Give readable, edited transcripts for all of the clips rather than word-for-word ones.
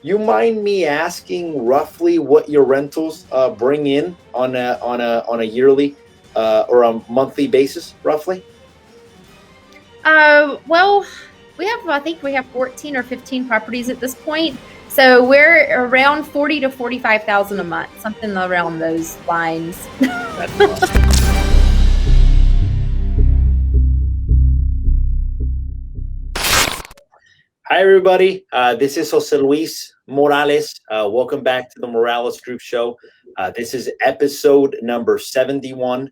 You mind me asking roughly what your rentals bring in on a yearly or a monthly basis, roughly? Well, I think we have 14 or 15 properties at this point. So we're around 40 to 45,000 a month, something around those lines. That's awesome. Hi, everybody. This is Joseluiz Morales. Welcome back to the Morales Group Show. This is episode number 71.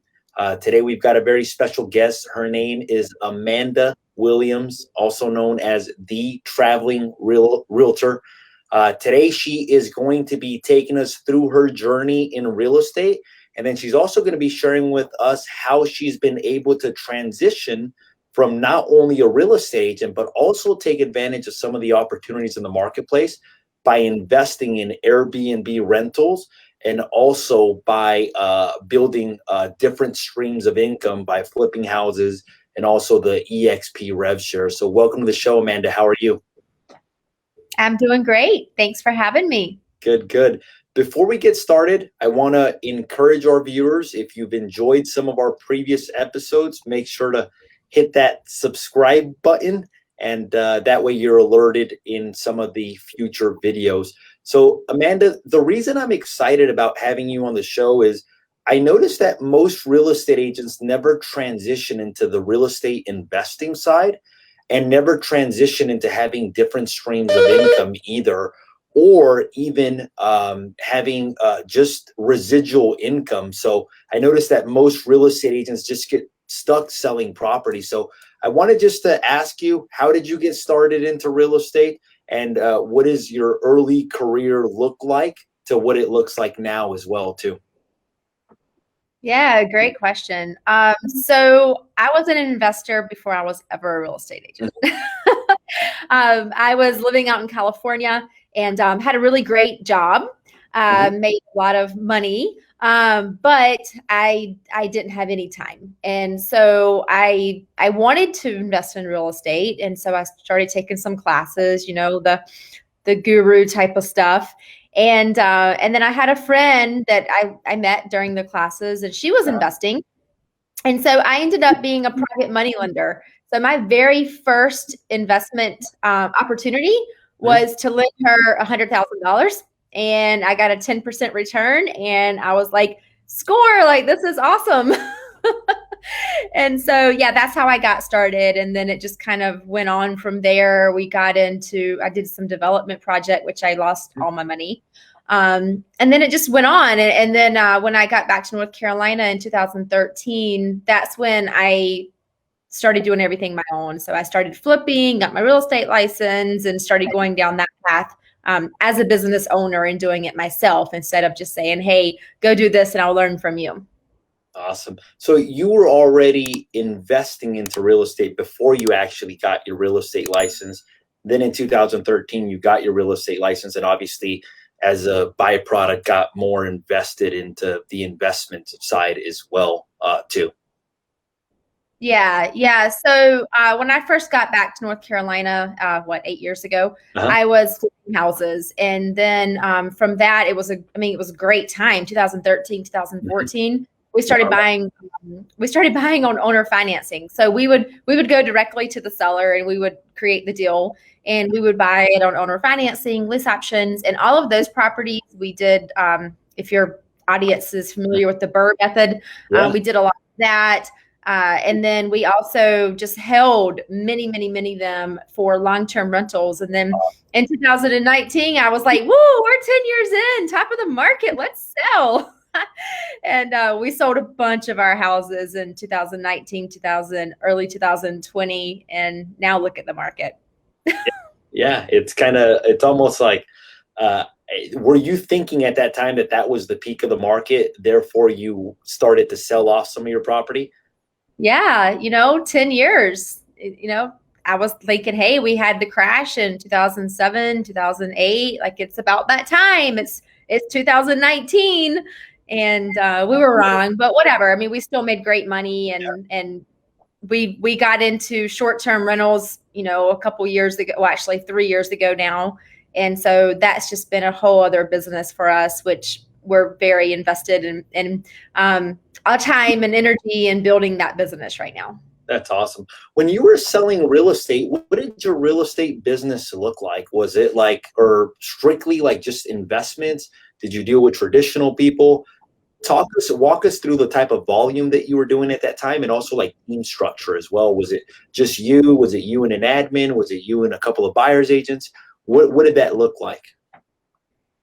Today, we've got a very special guest. Her name is Amanda Williams, also known as the Traveling Realtor. Today, she is going to be taking us through her journey in real estate. And then she's also going to be sharing with us how she's been able to transition from not only a real estate agent, but also take advantage of some of the opportunities in the marketplace by investing in Airbnb rentals and also by building different streams of income by flipping houses and also the EXP Rev share. So welcome to the show, Amanda. How are you? I'm doing great. Thanks for having me. Good, good. Before we get started, I want to encourage our viewers, if you've enjoyed some of our previous episodes, make sure to hit that subscribe button, and that way you're alerted in some of the future videos. So Amanda, the reason I'm excited about having you on the show is I noticed that most real estate agents never transition into the real estate investing side and never transition into having different streams of income either, or even having just residual income. So I noticed that most real estate agents just get stuck selling property. So I wanted just to ask you, how did you get started into real estate, and what does your early career look like to what it looks like now as well too? Yeah, great question. So I was an investor before I was ever a real estate agent. I was living out in California and had a really great job, made a lot of money, but I didn't have any time. And so I wanted to invest in real estate. And so I started taking some classes, the guru type of stuff. And then I had a friend that I met during the classes, and she was investing. And so I ended up being a private money lender. So my very first investment opportunity was to lend her $100,000, and I got a 10% return. And I was like, score, like, this is awesome. And so, yeah, that's how I got started. And then it just kind of went on from there. I did some development project, which I lost all my money. And then it just went on. And then when I got back to North Carolina in 2013, that's when I started doing everything my own. So I started flipping, got my real estate license, and started going down that path as a business owner and doing it myself instead of just saying, hey, go do this and I'll learn from you. Awesome. So you were already investing into real estate before you actually got your real estate license. Then in 2013, you got your real estate license, and obviously as a byproduct got more invested into the investment side as well too. Yeah. So when I first got back to North Carolina, 8 years ago, I was flipping houses. And then from that, it was a great time, 2013, 2014. We started buying on owner financing. So we would go directly to the seller and we would create the deal, and we would buy it on owner financing, lease options, and all of those properties we did. If your audience is familiar with the BRRRR method, we did a lot of that. And then we also just held many of them for long-term rentals. And then in 2019, I was like, woo, we're 10 years in, top of the market, let's sell. And we sold a bunch of our houses in 2019, early 2020, and now look at the market. Yeah, it's almost like, were you thinking at that time that was the peak of the market, therefore you started to sell off some of your property? Yeah, 10 years, I was thinking, hey, we had the crash in 2007, 2008, like it's about that time. It's 2019. And we were wrong, but whatever. I mean, we still made great money, and we got into short-term rentals, a couple years ago, well, actually 3 years ago now. And so that's just been a whole other business for us, which we're very invested in our time and energy in building that business right now. That's awesome. When you were selling real estate, what did your real estate business look like? Was it like, or strictly like just investments? Did you deal with traditional people? Walk us through the type of volume that you were doing at that time, and also like team structure as well. Was it just you? Was it you and an admin? Was it you and a couple of buyer's agents? What did that look like?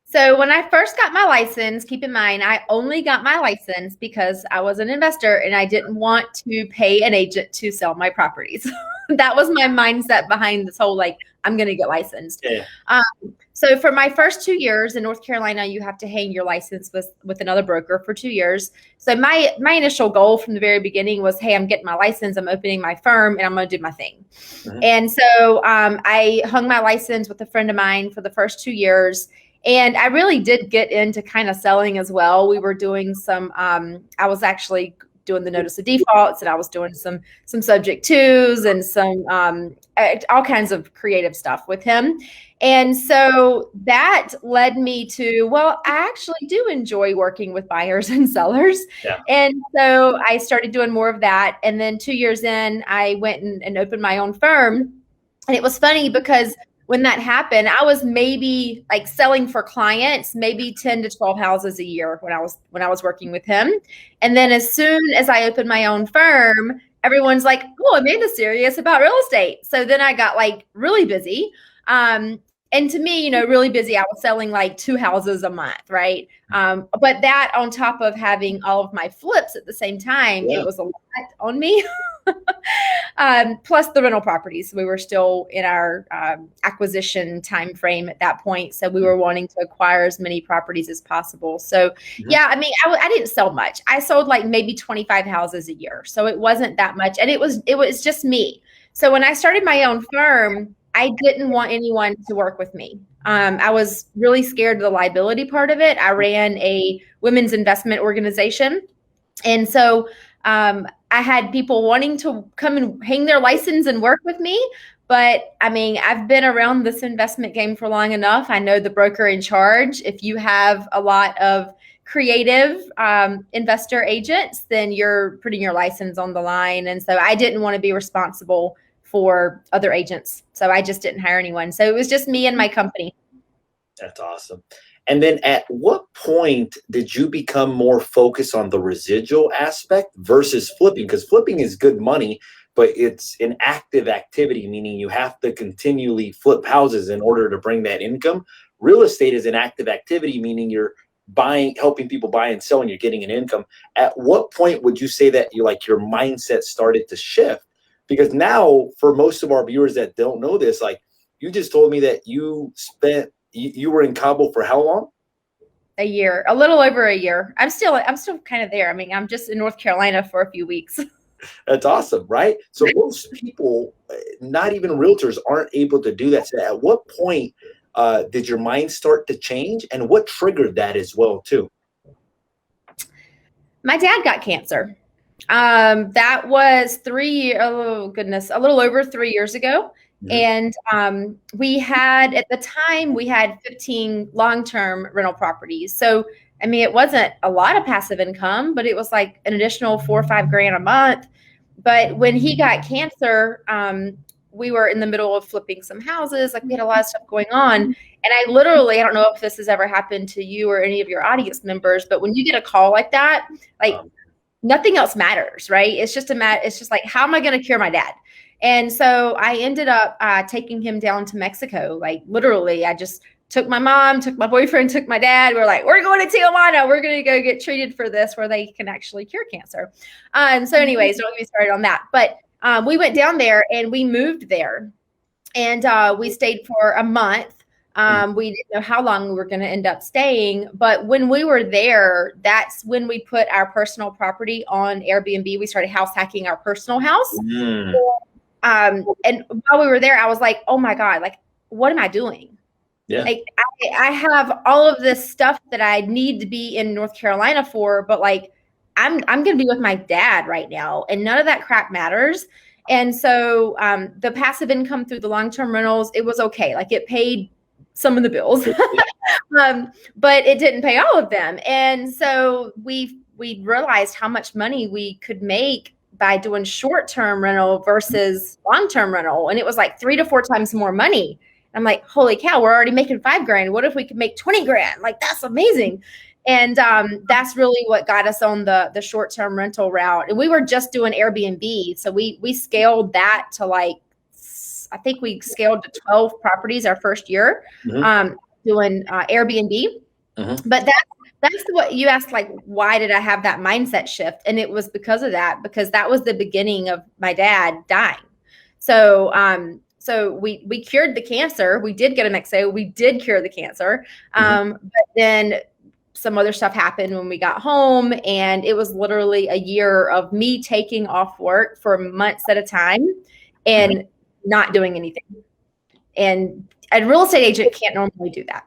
So when I first got my license, keep in mind, I only got my license because I was an investor and I didn't want to pay an agent to sell my properties. That was my mindset behind this whole, like, I'm going to get licensed. Yeah. So for my first 2 years in North Carolina, you have to hang your license with another broker for 2 years. So my initial goal from the very beginning was, hey, I'm getting my license, I'm opening my firm, and I'm going to do my thing. Mm-hmm. And so I hung my license with a friend of mine for the first 2 years. And I really did get into kind of selling as well. We were doing some, I was actually doing the notice of defaults, and I was doing some subject twos and some all kinds of creative stuff with him. And so that led me to, well, I actually do enjoy working with buyers and sellers. Yeah. And so I started doing more of that. And then 2 years in, I went and opened my own firm. And it was funny because when that happened, I was maybe like selling for clients, maybe 10 to 12 houses a year when I was working with him. And then as soon as I opened my own firm, everyone's like, oh, Amanda's serious about real estate. So then I got like really busy. And to me, really busy, I was selling like 2 houses a month, right? But that on top of having all of my flips at the same time, yeah, it was a lot on me. Plus the rental properties. We were still in our acquisition time frame at that point. So we were wanting to acquire as many properties as possible. So yeah, I mean, I didn't sell much. I sold like maybe 25 houses a year. So it wasn't that much. And it was just me. So when I started my own firm, I didn't want anyone to work with me. I was really scared of the liability part of it. I ran a women's investment organization. And so I had people wanting to come and hang their license and work with me. But I mean, I've been around this investment game for long enough. I know the broker in charge. If you have a lot of creative investor agents, then you're putting your license on the line. And so I didn't want to be responsible for other agents. So I just didn't hire anyone. So it was just me and my company. That's awesome. And then at what point did you become more focused on the residual aspect versus flipping? Because flipping is good money, but it's an active activity, meaning you have to continually flip houses in order to bring that income. Real estate is an active activity, meaning you're helping people buy and sell, and you're getting an income. At what point would you say that your mindset started to shift? Because now, for most of our viewers that don't know this, like you just told me that you were in Cabo for how long? A year, a little over a year. I'm still kind of there. I mean, I'm just in North Carolina for a few weeks. That's awesome, right? So most people, not even realtors, aren't able to do that. So at what point did your mind start to change, and what triggered that as well too? My dad got cancer. That was a little over 3 years ago. Mm-hmm. And we had 15 long-term rental properties. So, I mean, it wasn't a lot of passive income, but it was like an additional $4 or $5 grand a month. But when he got cancer, we were in the middle of flipping some houses. Like we had a lot of stuff going on. And I don't know if this has ever happened to you or any of your audience members, but when you get a call like that, like nothing else matters, right? It's just like, how am I going to cure my dad? And so I ended up taking him down to Mexico. Like literally, I just took my mom, took my boyfriend, took my dad. We're like, we're going to Tijuana. We're going to go get treated for this where they can actually cure cancer. So anyways, don't get me started on that. But we went down there and we moved there. And we stayed for a month. We didn't know how long we were going to end up staying. But when we were there, that's when we put our personal property on Airbnb. We started house hacking our personal house. And while we were there, I was like, oh my God, like, what am I doing? Yeah. Like, I have all of this stuff that I need to be in North Carolina for, but like, I'm going to be with my dad right now. And none of that crap matters. And so the passive income through the long-term rentals, it was okay. Like it paid some of the bills, but it didn't pay all of them. And so we realized how much money we could make by doing short-term rental versus long-term rental. And it was like 3 to 4 times more money. I'm like, holy cow, we're already making $5,000. What if we could make 20 grand? Like, that's amazing. And that's really what got us on the short-term rental route. And we were just doing Airbnb. So we scaled that to like, I think we scaled to 12 properties our first year, doing Airbnb. But that's what you asked, like, why did I have that mindset shift? And it was because of that, because that was the beginning of my dad dying. So, so we cured the cancer. We did get an XO. We did cure the cancer. But then some other stuff happened when we got home, and it was literally a year of me taking off work for months at a time and not doing anything. And a real estate agent can't normally do that.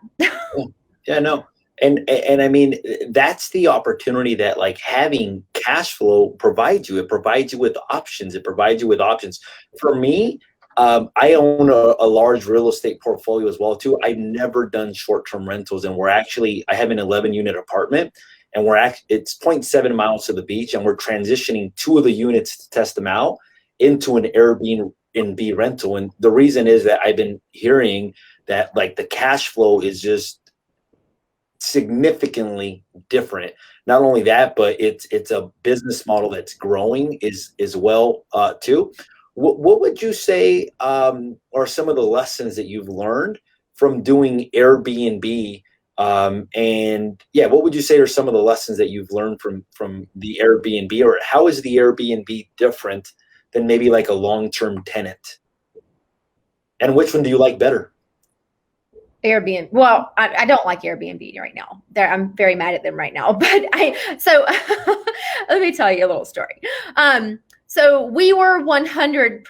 Yeah, no. And I mean, that's the opportunity that like having cash flow provides you. It provides you with options. It provides you with options. For me, I own a large real estate portfolio as well too. I've never done short-term rentals, and I have an 11-unit apartment, and it's 0.7 miles to the beach, and we're transitioning 2 of the units to test them out into an Airbnb rental. And the reason is that I've been hearing that like the cash flow is just significantly different. Not only that, but it's a business model that's growing as well too. What would you say are some of the lessons that you've learned from doing Airbnb? And yeah, what would you say are some of the lessons that you've learned from the Airbnb, or how is the Airbnb different than maybe like a long-term tenant? And which one do you like better? Airbnb. Well, I don't like Airbnb right now. I'm very mad at them right now. But let me tell you a little story. So we were 100%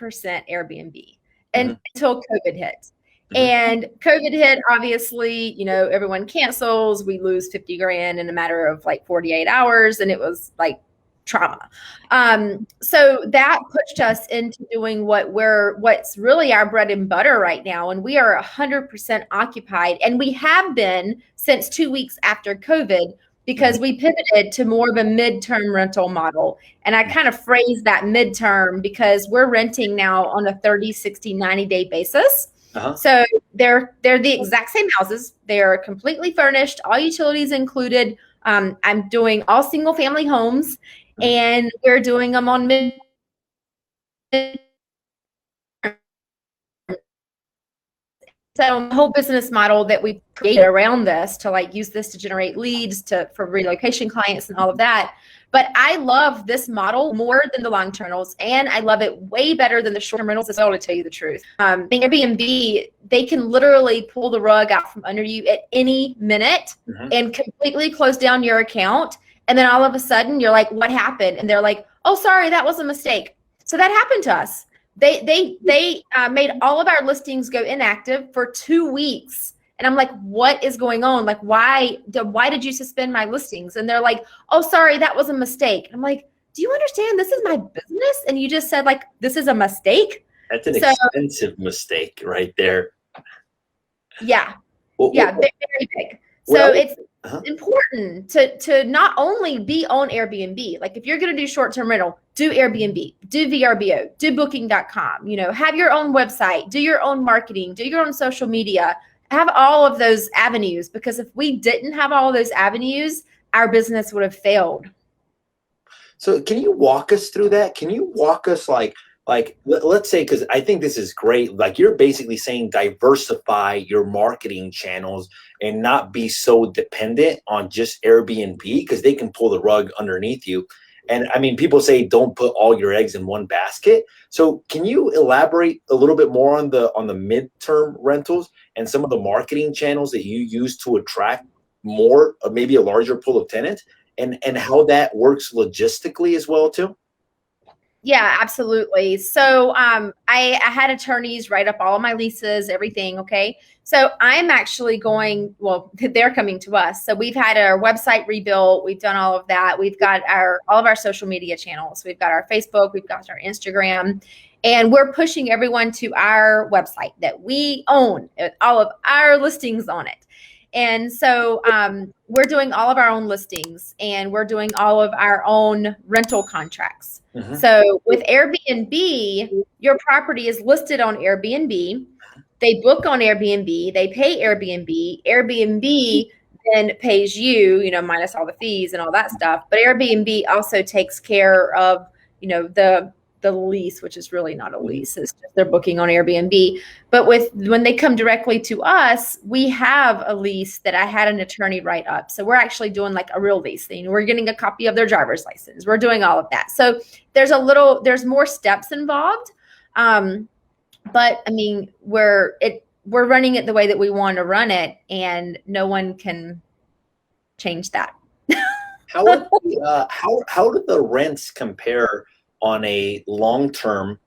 Airbnb until COVID hit. And COVID hit, obviously, everyone cancels. We lose 50 grand in a matter of like 48 hours. And it was like trauma. So that pushed us into doing what's really our bread and butter right now. And we are 100% occupied. And we have been since 2 weeks after COVID, because we pivoted to more of a midterm rental model. And I kind of phrase that midterm because we're renting now on a 30, 60, 90-day basis. So they're the exact same houses. They're completely furnished, all utilities included. I'm doing all single family homes, and we're doing them on mid. So the whole business model that we created around this to like use this to generate leads for relocation clients and all of that. But I love this model more than the long-term rentals, and I love it way better than the short-term rentals as well, to tell you the truth. Airbnb, they can literally pull the rug out from under you at any minute and completely close down your account. And then all of a sudden you're like, what happened? And they're like, oh, sorry, that was a mistake. So that happened to us. They made all of our listings go inactive for 2 weeks. And I'm like, what is going on? Like, why did you suspend my listings? And they're like, oh, sorry, that was a mistake. And I'm like, do you understand? This is my business. And you just said like, this is a mistake. That's an expensive mistake right there. Yeah. Very big. So it's important to not only be on Airbnb. Like if you're going to do short-term rental, do Airbnb, do VRBO, do booking.com, have your own website, do your own marketing, do your own social media, have all of those avenues, because if we didn't have all of those avenues, our business would have failed. So can you walk us through that? Can you walk us like let's say, because I think this is great, like you're basically saying diversify your marketing channels and not be so dependent on just Airbnb, because they can pull the rug underneath you. And I mean, people say don't put all your eggs in one basket. So can you elaborate a little bit more on the midterm rentals and some of the marketing channels that you use to attract more, maybe a larger pool of tenants, and how that works logistically as well too? Yeah, absolutely. So I had attorneys write up all of my leases, everything. Okay. So I'm actually they're coming to us. So we've had our website rebuilt. We've done all of that. We've got all of our social media channels. We've got our Facebook, we've got our Instagram. And we're pushing everyone to our website that we own, all of our listings on it. And so we're doing all of our own listings, and we're doing all of our own rental contracts. Mm-hmm. So with Airbnb, your property is listed on Airbnb. They book on Airbnb. They pay Airbnb. Airbnb then pays you, you know, minus all the fees and all that stuff. But Airbnb also takes care of, you know, the lease, which is really not a lease. It's just they're booking on Airbnb. But when they come directly to us, we have a lease that I had an attorney write up. So we're actually doing like a real lease thing. We're getting a copy of their driver's license. We're doing all of that. So there's more steps involved. But I mean, we're running it the way that we want to run it, and no one can change that. How do the rents compare on a long-term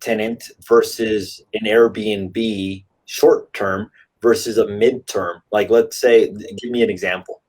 tenant versus an Airbnb short-term versus a midterm? Like, let's say, give me an example.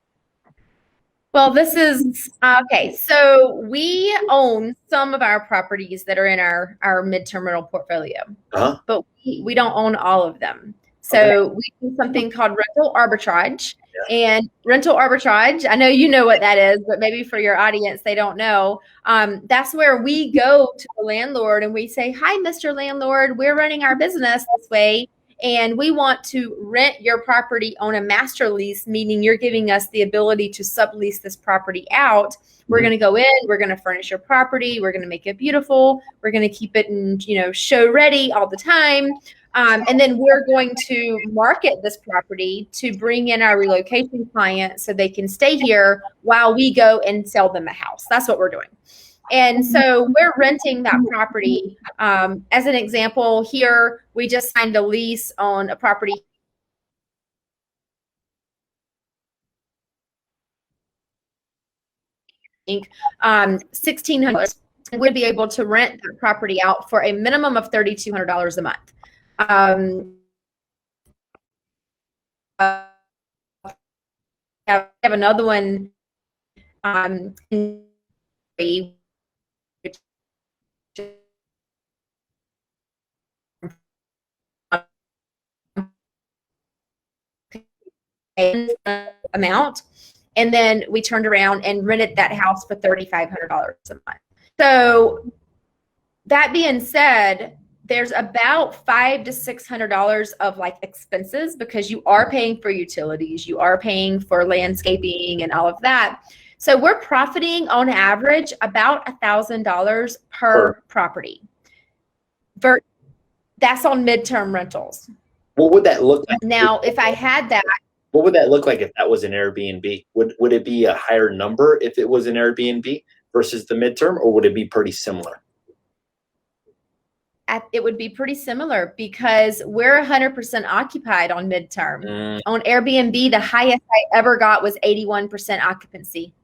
Well, this is okay. So we own some of our properties that are in our midterm rental portfolio, but we don't own all of them. So we do something called rental arbitrage. And rental arbitrage, I know you know what that is, but maybe for your audience, they don't know. That's where we go to the landlord and we say, "Hi, Mr. Landlord, we're running our business this way, and we want to rent your property on a master lease, meaning you're giving us the ability to sublease this property out. We're going to go in, we're going to furnish your property, we're going to make it beautiful, we're going to keep it in, you know, show ready all the time. And then we're going to market this property to bring in our relocation client so they can stay here while we go and sell them a house." That's what we're doing. And so we're renting that property. As an example, here we just signed a lease on a property. $1,600. And we'd be able to rent the property out for a minimum of $3,200 a month. I have another one amount, and then we turned around and rented that house for $3,500 a month. So that being said, there's about $500 to $600 of like expenses because you are paying for utilities, you are paying for landscaping and all of that. So we're profiting on average about $1,000 per property. That's on midterm rentals. What would that look like? Now, if I had that, what would that look like if that was an Airbnb? Would it be a higher number if it was an Airbnb versus the midterm, or would it be pretty similar? It would be pretty similar because we're 100% occupied on midterm. On Airbnb, the highest I ever got was 81% occupancy.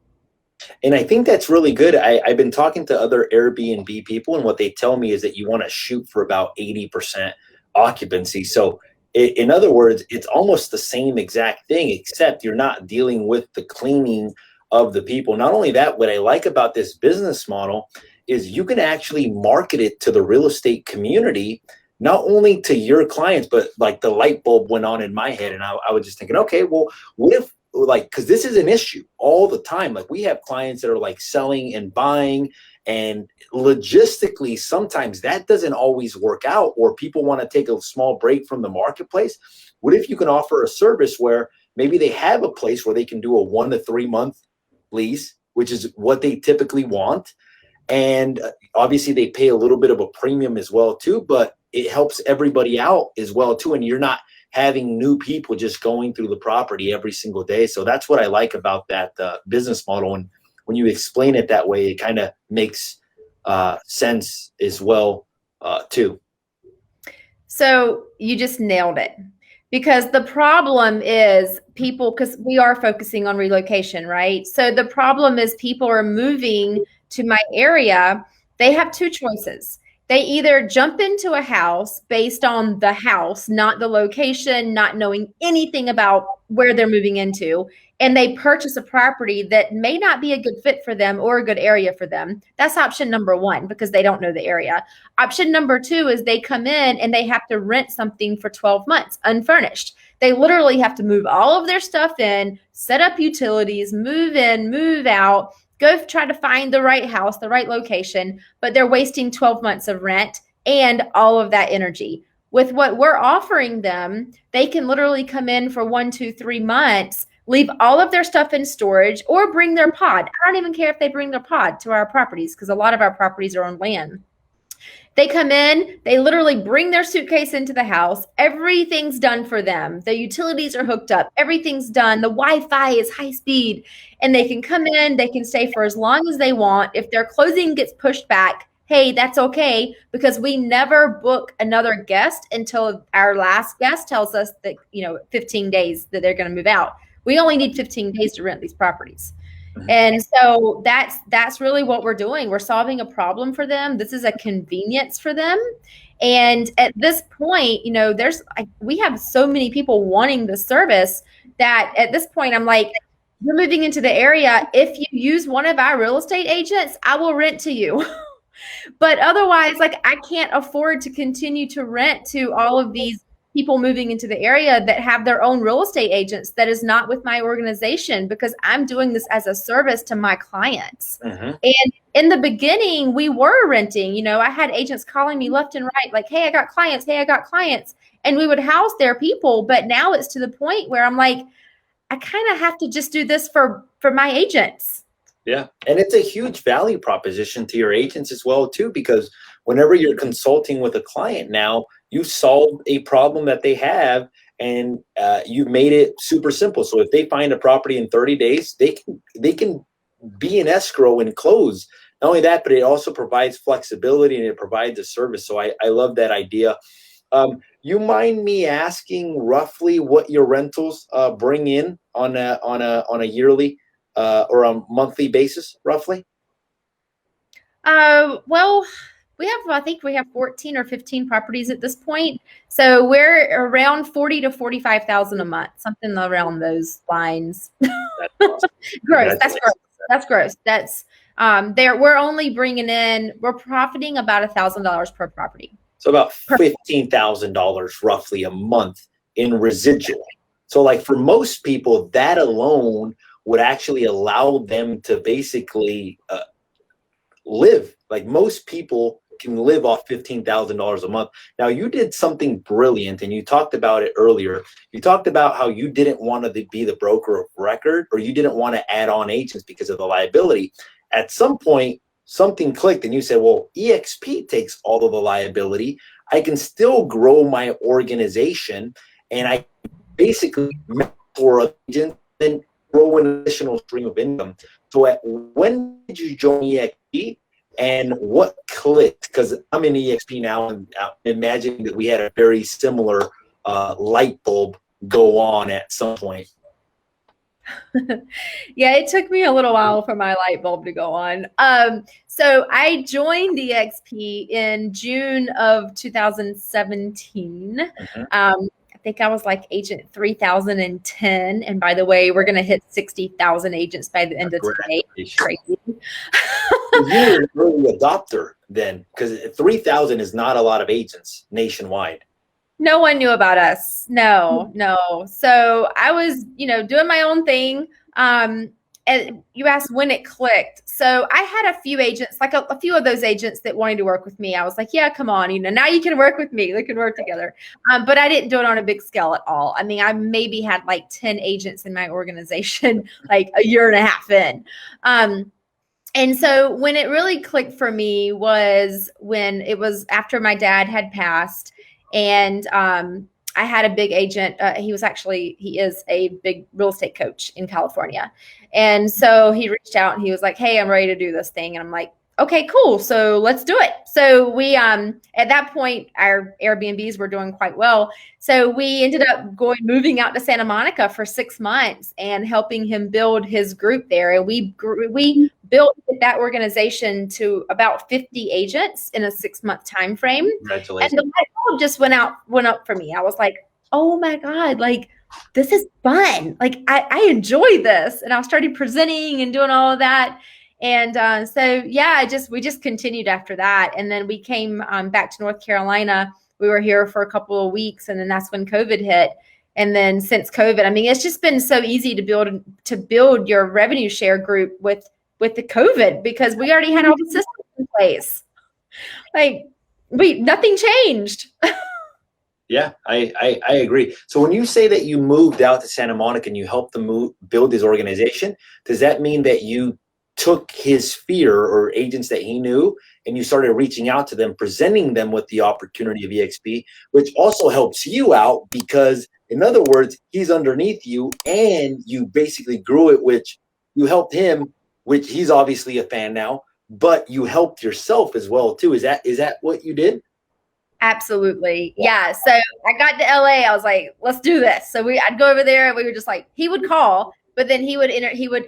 And I think that's really good. I've been talking to other Airbnb people, and what they tell me is that you want to shoot for about 80% occupancy. So in other words, it's almost the same exact thing, except you're not dealing with the cleaning of the people. Not only that, what I like about this business model is you can actually market it to the real estate community, not only to your clients, but like the light bulb went on in my head. And I was just thinking, okay, well, what if, like, because this is an issue all the time. Like, we have clients that are like selling and buying, and logistically, sometimes that doesn't always work out, or people want to take a small break from the marketplace. What if you can offer a service where maybe they have a place where they can do a 1 to 3 month lease, which is what they typically want. And obviously they pay a little bit of a premium as well too, but it helps everybody out as well too. And you're not having new people just going through the property every single day. So that's what I like about that business model. And when you explain it that way, it kind of makes sense as well too. So you just nailed it. Because the problem is people, because we are focusing on relocation, right? So the problem is people are moving to my area. They have two choices. They either jump into a house based on the house, not the location, not knowing anything about where they're moving into, and they purchase a property that may not be a good fit for them or a good area for them. That's option number one, because they don't know the area. Option number two is they come in and they have to rent something for 12 months unfurnished. They literally have to move all of their stuff in, set up utilities, move in, move out, go try to find the right house, the right location, but they're wasting 12 months of rent and all of that energy. With what we're offering them, they can literally come in for 1, 2, 3 months, leave all of their stuff in storage, or bring their pod. I don't even care if they bring their pod to our properties, because a lot of our properties are on land. They come in, they literally bring their suitcase into the house. Everything's done for them. The utilities are hooked up. Everything's done. The Wi-Fi is high speed, and they can come in, they can stay for as long as they want. If their closing gets pushed back, hey, that's okay, because we never book another guest until our last guest tells us that, 15 days that they're going to move out. We only need 15 days to rent these properties. And so that's really what we're doing. We're solving a problem for them. This is a convenience for them. And at this point, we have so many people wanting the service that at this point, I'm like, you're moving into the area. If you use one of our real estate agents, I will rent to you. But otherwise, I can't afford to continue to rent to all of these people moving into the area that have their own real estate agents that is not with my organization, because I'm doing this as a service to my clients. And in the beginning, we were renting. I had agents calling me left and right, like, hey, I got clients. Hey, I got clients. And we would house their people. But now it's to the point where I'm like, I kind of have to just do this for my agents. Yeah. And it's a huge value proposition to your agents as well, too, because whenever you're consulting with a client now, you solved a problem that they have, and you've made it super simple. So if they find a property in 30 days, they can be in escrow and close. Not only that, but it also provides flexibility and it provides a service. So I love that idea. You mind me asking roughly what your rentals bring in on a yearly or a monthly basis, roughly? Well, I think we have 14 or 15 properties at this point. So we're around 40 to 45,000 a month, something around those lines. That's awesome. Gross. That's gross. That's we're only bringing in, we're profiting about $1,000 per property. So about $15,000 roughly a month in residual. So for most people, that alone would actually allow them to basically live. Most people can live off $15,000 a month. Now, you did something brilliant, and you talked about it earlier. You talked about how you didn't want to be the broker of record, or you didn't want to add on agents because of the liability. At some point, something clicked, and you said, well, EXP takes all of the liability. I can still grow my organization, and I basically mentor an agent and grow an additional stream of income. So when did you join EXP? And what clicked? Because I'm in EXP now, and I'm imagining that we had a very similar light bulb go on at some point. Yeah, it took me a little while for my light bulb to go on. So I joined EXP in June of 2017. I think I was agent 3010. And by the way, we're going to hit 60,000 agents by the end of today. Crazy. You were an early adopter then, because 3,000 is not a lot of agents nationwide. No one knew about us. No. So I was, doing my own thing. And you asked when it clicked. So I had a few agents, a few of those agents that wanted to work with me. I was like, yeah, come on, now you can work with me. We can work together. But I didn't do it on a big scale at all. I mean, I maybe had 10 agents in my organization, a year and a half in. And so when it really clicked for me was when it was after my dad had passed, and I had a big agent. He is a big real estate coach in California. And so he reached out and he was like, hey, I'm ready to do this thing. And I'm like, okay, cool. So let's do it. So we, at that point, our Airbnbs were doing quite well. So we ended up moving out to Santa Monica for 6 months and helping him build his group there. And we built that organization to about 50 agents in a 6-month time frame. Congratulations. And the light bulb just went up for me. I was like, oh my God, like this is fun. Like I enjoy this. And I started presenting and doing all of that. And so, yeah, we just continued after that. And then we came back to North Carolina. We were here for a couple of weeks, and then that's when COVID hit. And then since COVID, I mean, it's just been so easy to build your revenue share group with the COVID, because we already had all the systems in place. Like nothing changed. Yeah, I agree. So when you say that you moved out to Santa Monica and you helped them build his organization, does that mean that you took his sphere or agents that he knew and you started reaching out to them, presenting them with the opportunity of EXP, which also helps you out because, in other words, he's underneath you and you basically grew it, which you helped him, which he's obviously a fan now, but you helped yourself as well too. Is that what you did? Absolutely. Yeah. So I got to LA. I was like, let's do this. So I'd go over there and we were just like, he would call, but then he would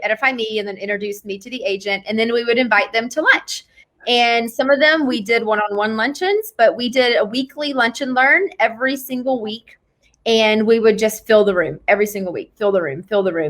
edify me and then introduce me to the agent. And then we would invite them to lunch. And some of them we did one-on-one luncheons, but we did a weekly lunch and learn every single week. And we would just fill the room every single week, fill the room.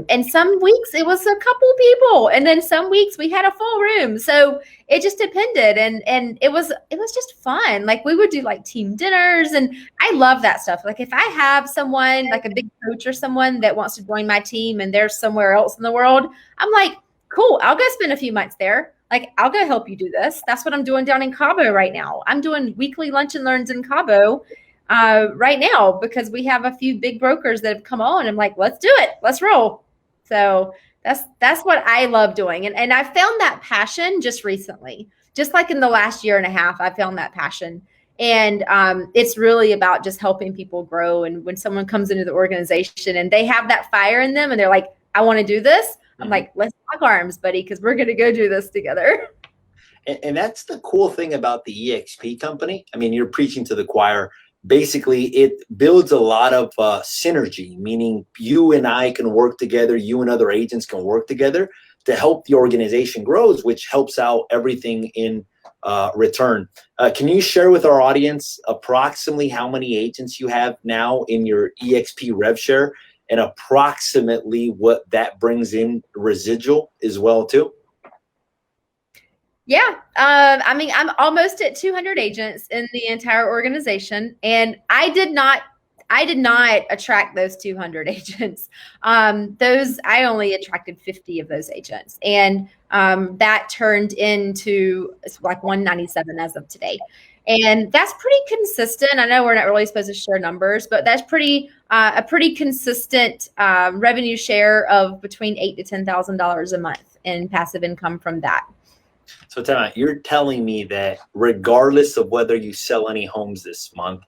And some weeks it was a couple people. And then some weeks we had a full room. So it just depended. And it was just fun. Like we would do like team dinners, and I love that stuff. Like if I have someone like a big coach or someone that wants to join my team and they're somewhere else in the world, I'm like, cool, I'll go spend a few months there. Like I'll go help you do this. That's what I'm doing down in Cabo right now. I'm doing weekly lunch and learns in Cabo right now because we have a few big brokers that have come on. I'm like, let's do it. Let's roll. So that's what I love doing. And I found that passion just recently, just like in the last year and a half, I found that passion. And it's really about just helping people grow. And when someone comes into the organization and they have that fire in them and they're like, I want to do this. I'm like, let's lock arms, buddy, because we're going to go do this together. And that's the cool thing about the EXP company. I mean, you're preaching to the choir. Basically, it builds a lot of synergy, meaning you and I can work together, you and other agents can work together to help the organization grows, which helps out everything in return. Can you share with our audience approximately how many agents you have now in your EXP Rev share and approximately what that brings in residual as well too? Yeah. I mean, I'm almost at 200 agents in the entire organization, and I did not attract those 200 agents. I only attracted 50 of those agents, and that turned into like 197 as of today. And that's pretty consistent. I know we're not really supposed to share numbers, but that's a pretty consistent revenue share of between $8,000 to $10,000 a month in passive income from that. So Tana, you're telling me that regardless of whether you sell any homes this month,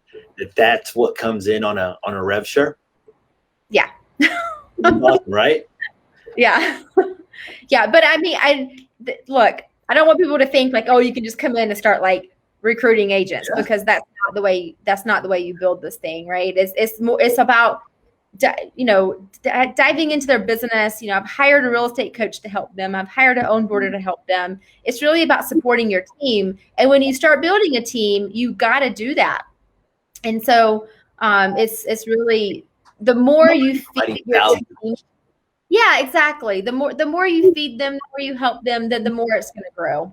that's what comes in on a rev share? Yeah. Right? Yeah. Yeah. But I mean, look, I don't want people to think like, oh, you can just come in and start like recruiting agents, because that's not the way you build this thing, right? It's about diving into their business. I've hired a real estate coach to help them. I've hired an onboarder to help them. It's really about supporting your team. And when you start building a team, you got to do that. And so it's really, the more you feed your team, yeah, exactly. The more you feed them, the more you help them, then the more it's going to grow.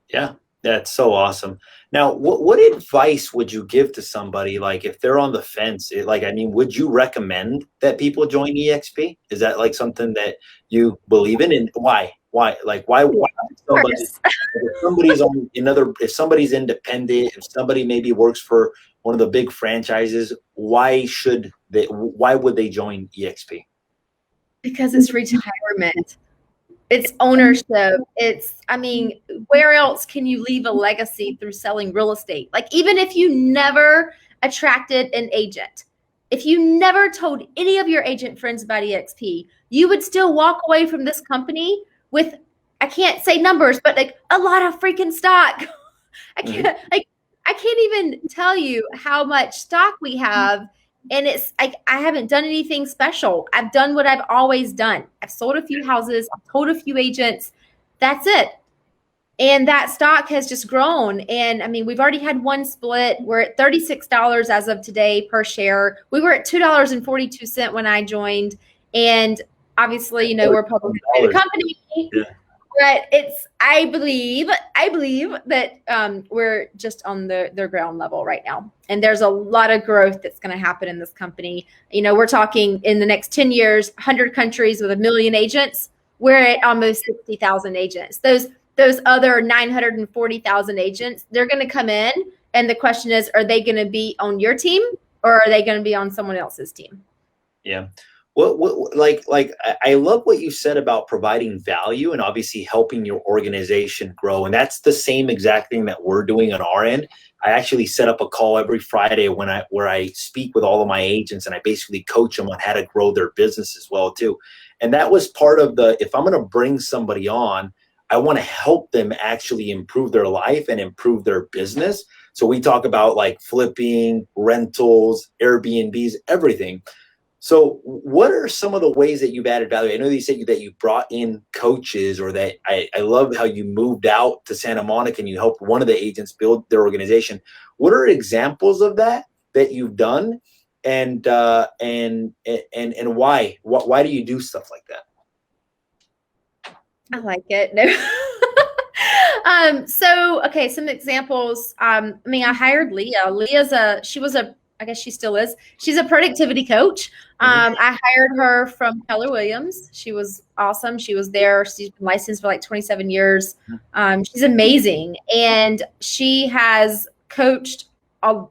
Yeah. That's so awesome. Now, what advice would you give to somebody, like if they're on the fence? Would you recommend that people join EXP? Is that like something that you believe in, and why? Why? Like why if somebody's independent, if somebody maybe works for one of the big franchises, why would they join EXP? Because it's retirement. It's ownership. Where else can you leave a legacy through selling real estate? Like, even if you never attracted an agent, if you never told any of your agent friends about EXP, you would still walk away from this company with, I can't say numbers, but like a lot of freaking stock. I can't even tell you how much stock we have. And it's like, I haven't done anything special. I've done what I've always done. I've sold a few houses. I've told a few agents. That's it. And that stock has just grown. And I mean, we've already had one split. We're at $36 as of today per share. We were at $2.42 when I joined. And obviously, you know, we're a publicly traded company. Yeah. But I believe that we're just on their ground level right now. And there's a lot of growth that's going to happen in this company. You know, we're talking in the next 10 years, 100 countries with 1 million agents. We're at almost 60,000 agents. Those other 940,000 agents, they're going to come in. And the question is, are they going to be on your team or are they going to be on someone else's team? Yeah. I love what you said about providing value and obviously helping your organization grow. And that's the same exact thing that we're doing on our end. I actually set up a call every Friday where I speak with all of my agents and I basically coach them on how to grow their business as well too. And that was part of if I'm going to bring somebody on, I want to help them actually improve their life and improve their business. So we talk about like flipping, rentals, Airbnbs, everything. So what are some of the ways that you've added value? I know you said that you brought in coaches, or that I love how you moved out to Santa Monica and you helped one of the agents build their organization. What are examples of that you've done, and why? Why do you do stuff like that? I like it. No. So, okay, some examples. I mean, I hired Leah. I guess she still is. She's a productivity coach. I hired her from Keller Williams. She was awesome. She was there. She's been licensed for like 27 years. She's amazing. And she has coached our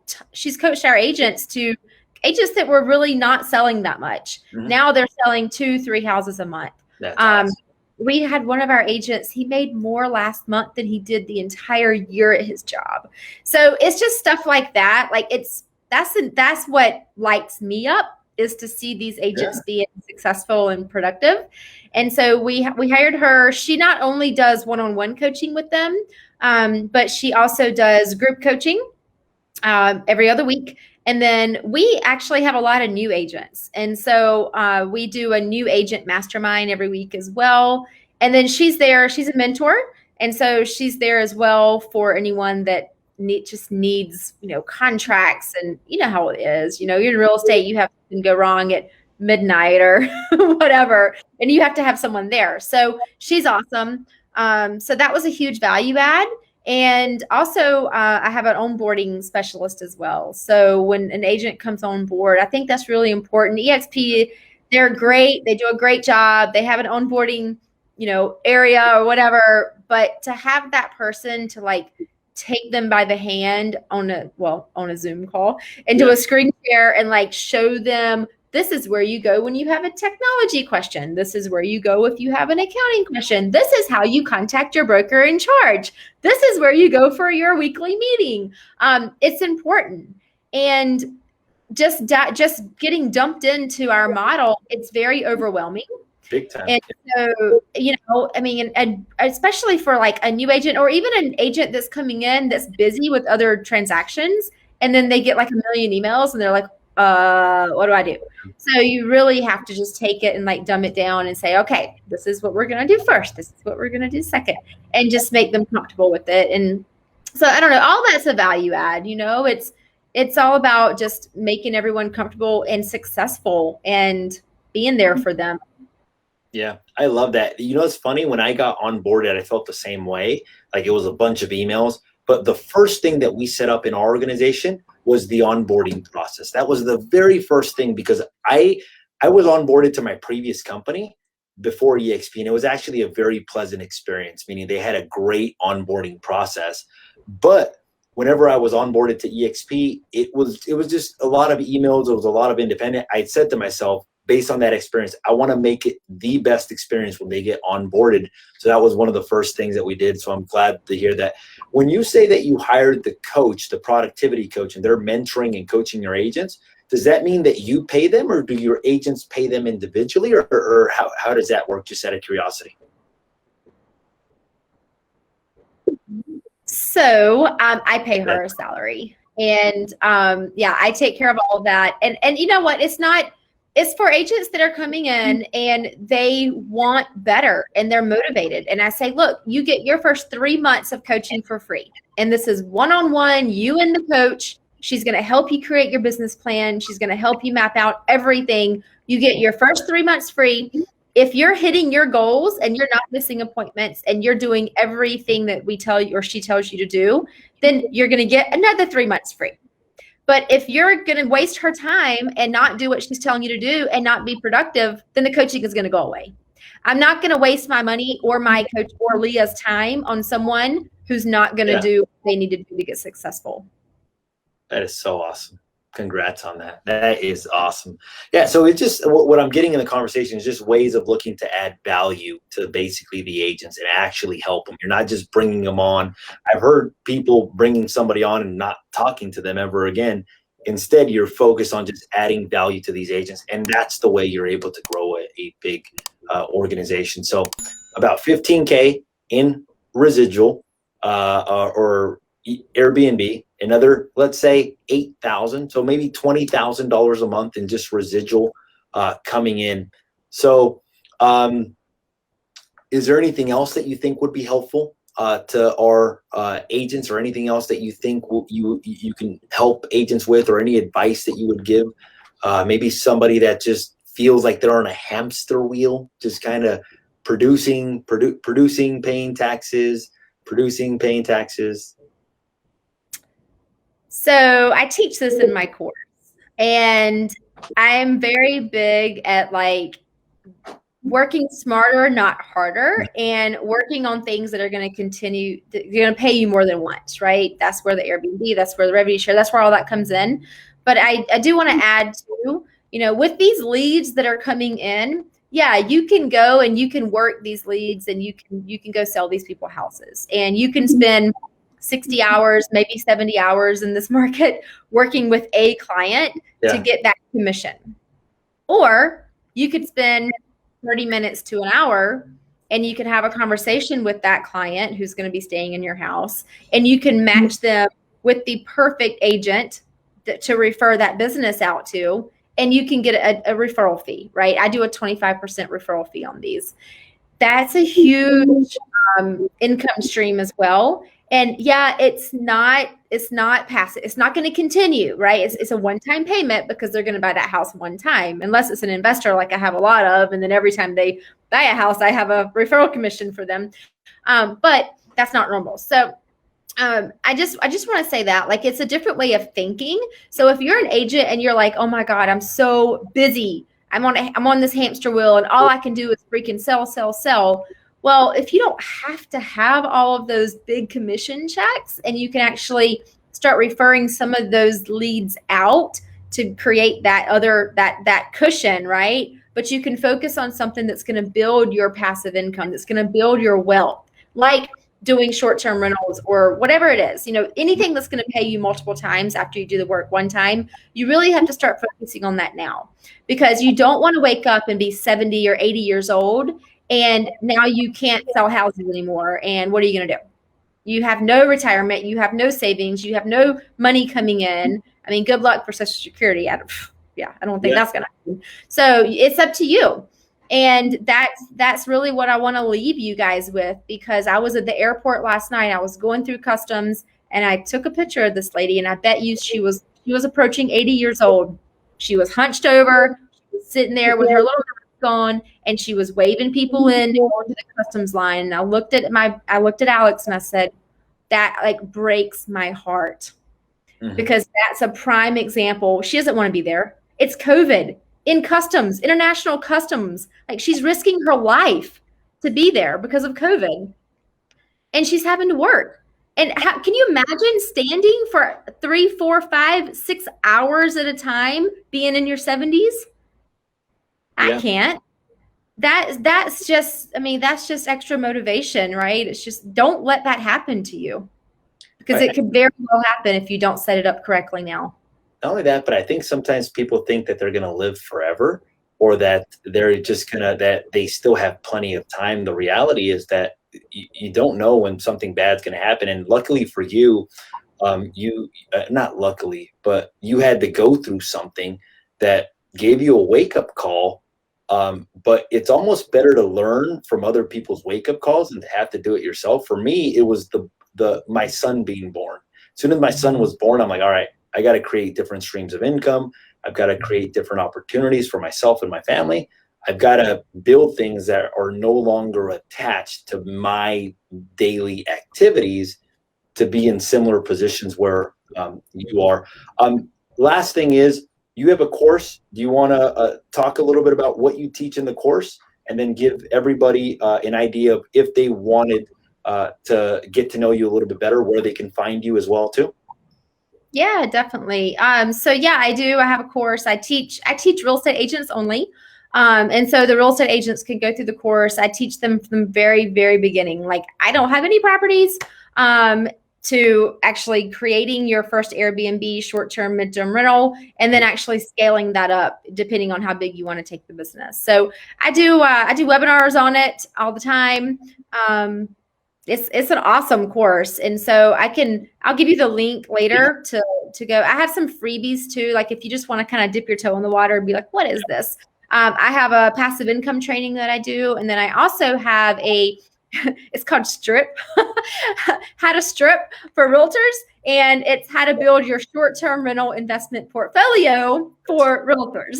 agents that were really not selling that much. Now they're selling 2-3 houses a month. That's awesome. We had one of our agents, he made more last month than he did the entire year at his job. So it's just stuff like that. Like that's what lights me up, is to see these agents being successful and productive. And so we hired her. She not only does one-on-one coaching with them, but she also does group coaching every other week. And then we actually have a lot of new agents. And so we do a new agent mastermind every week as well. And then she's there. She's a mentor. And so she's there as well for anyone that just needs, contracts. And you know how it is. You're in real estate, you have something go wrong at midnight or whatever, and you have to have someone there. So she's awesome. So that was a huge value add. And also, I have an onboarding specialist as well. So when an agent comes on board, I think that's really important. EXP, they're great. They do a great job. They have an onboarding, area or whatever. But to have that person to take them by the hand on a Zoom call and do a screen share and show them, this is where you go when you have a technology question. This is where you go if you have an accounting question. This is how you contact your broker in charge. This is where you go for your weekly meeting. It's important. And just getting dumped into our model, it's very overwhelming. Big time. And so, and especially for a new agent or even an agent that's coming in that's busy with other transactions, and then they get a million emails and they're like, what do I do? So you really have to just take it and dumb it down and say, okay, this is what we're going to do first. This is what we're going to do second, and just make them comfortable with it. And so I don't know, all that's a value add, it's all about just making everyone comfortable and successful and being there for them. Yeah, I love that. It's funny, when I got onboarded, I felt the same way. It was a bunch of emails, but the first thing that we set up in our organization was the onboarding process. That was the very first thing, because I was onboarded to my previous company before EXP, and it was actually a very pleasant experience, meaning they had a great onboarding process. But whenever I was onboarded to EXP, it was just a lot of emails. It was a lot of independent. I said to myself, based on that experience, I want to make it the best experience when they get onboarded. So that was one of the first things that we did. So I'm glad to hear that. When you say that you hired the coach, the productivity coach, and they're mentoring and coaching your agents, does that mean that you pay them, or do your agents pay them individually, or how does that work, just out of curiosity? So I pay her a salary, and I take care of all of that. And you know what? It's for agents that are coming in and they want better and they're motivated. And I say, look, you get your first 3 months of coaching for free. And this is one-on-one, you and the coach. She's going to help you create your business plan. She's going to help you map out everything. You get your first 3 months free. If you're hitting your goals and you're not missing appointments and you're doing everything that we tell you or she tells you to do, then you're going to get another 3 months free. But if you're going to waste her time and not do what she's telling you to do and not be productive, then the coaching is going to go away. I'm not going to waste my money or my coach or Leah's time on someone who's not going to do what they need to do to get successful. That is so awesome. Congrats on that. That is awesome. Yeah. So it's just what I'm getting in the conversation is just ways of looking to add value to basically the agents and actually help them. You're not just bringing them on. I've heard people bringing somebody on and not talking to them ever again. Instead, you're focused on just adding value to these agents. And that's the way you're able to grow a big organization. So about 15K in residual or Airbnb, another, let's say 8,000. So maybe $20,000 a month in just residual coming in. So is there anything else that you think would be helpful to our agents, or anything else that you think you can help agents with, or any advice that you would give? Maybe somebody that just feels like they're on a hamster wheel, just kind of producing, paying taxes, paying taxes. So I teach this in my course, and I'm very big at like working smarter, not harder, and working on things that are going to continue, they're going to pay you more than once, right? That's where the Airbnb, that's where the revenue share, that's where all that comes in. But I do want to add too, with these leads that are coming in, yeah, you can go and you can work these leads and you can go sell these people houses, and you can spend 60 hours, maybe 70 hours in this market working with a client to get that commission. Or you could spend 30 minutes to an hour and you can have a conversation with that client who's going to be staying in your house, and you can match them with the perfect agent to refer that business out to, and you can get a referral fee, right? I do a 25% referral fee on these. That's a huge income stream as well. And yeah, it's not passive. It's not going to continue, right? It's a one-time payment because they're going to buy that house one time, unless it's an investor like I have a lot of, and then every time they buy a house, I have a referral commission for them. But that's not normal. So I just want to say that, like, it's a different way of thinking. So if you're an agent and you're like, oh my God, I'm so busy, I'm on this hamster wheel and all I can do is freaking sell. Well, if you don't have to have all of those big commission checks, and you can actually start referring some of those leads out to create that cushion, right? But you can focus on something that's going to build your passive income, that's going to build your wealth, like doing short-term rentals or whatever it is. Anything that's going to pay you multiple times after you do the work one time, you really have to start focusing on that now, because you don't want to wake up and be 70 or 80 years old and now you can't sell houses anymore. And what are you going to do? You have no retirement. You have no savings. You have no money coming in. I mean, good luck for Social Security. I don't think that's going to happen. So it's up to you. And that's really what I want to leave you guys with, because I was at the airport last night. I was going through customs and I took a picture of this lady, and I bet you she was approaching 80 years old. She was hunched over, she was sitting there with her little on, and she was waving people in going to the customs line. And I looked at Alex and I said, that like breaks my heart, because that's a prime example. She doesn't want to be there. It's COVID in customs, international customs. Like, she's risking her life to be there because of COVID, and she's having to work. And can you imagine standing for 3, 4, 5, 6 hours at a time, being in your 70s? I can't. That's just extra motivation, right? It's just, don't let that happen to you, because it could very well happen if you don't set it up correctly now. Not only that, but I think sometimes people think that they're going to live forever, or that they're just that they still have plenty of time. The reality is that you don't know when something bad's going to happen. And luckily for you, not luckily, but you had to go through something that gave you a wake-up call. But it's almost better to learn from other people's wake-up calls than to have to do it yourself. For me, it was my son being born. As soon as my son was born, I'm like, all right, I got to create different streams of income. I've got to create different opportunities for myself and my family. I've got to build things that are no longer attached to my daily activities to be in similar positions where you are. Last thing is, you have a course. Do you want to talk a little bit about what you teach in the course, and then give everybody an idea of, if they wanted to get to know you a little bit better, where they can find you as well too? Yeah, definitely. So yeah, I do. I have a course. I teach real estate agents only. And so the real estate agents can go through the course. I teach them from the very, very beginning. Like, I don't have any properties, to actually creating your first Airbnb, short-term, midterm rental, and then actually scaling that up depending on how big you want to take the business. So I do webinars on it all the time. It's an awesome course. And so I'll give you the link later to go. I have some freebies too. Like, if you just want to kind of dip your toe in the water and be like, what is this? I have a passive income training that I do. And then I also have it's called Strip, how to strip for realtors. And it's how to build your short-term rental investment portfolio for realtors.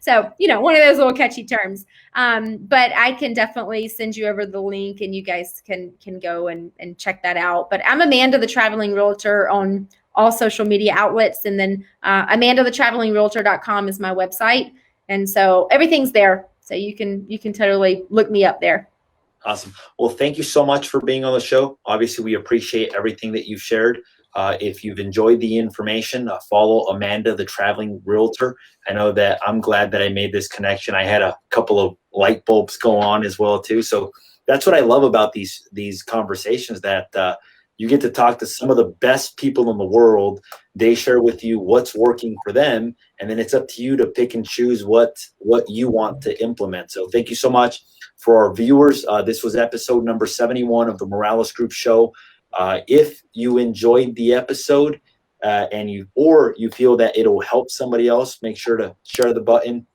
So, one of those little catchy terms. But I can definitely send you over the link, and you guys can go and check that out. But I'm Amanda the Traveling Realtor on all social media outlets. And then amandathetravelingrealtor.com is my website. And so everything's there. So you can totally look me up there. Awesome. Well, thank you so much for being on the show. Obviously, we appreciate everything that you've shared. If you've enjoyed the information, follow Amanda, the Traveling Realtor. I know that I'm glad that I made this connection. I had a couple of light bulbs go on as well too. So that's what I love about these conversations, that you get to talk to some of the best people in the world. They share with you what's working for them, and then it's up to you to pick and choose what you want to implement. So thank you so much. For our viewers, this was episode number 71 of the Morales Group Show. If you enjoyed the episode and you feel that it'll help somebody else, make sure to share the button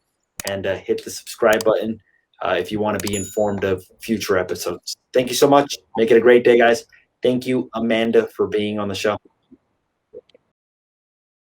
and hit the subscribe button if you want to be informed of future episodes. Thank you so much. Make it a great day, guys. Thank you, Amanda, for being on the show.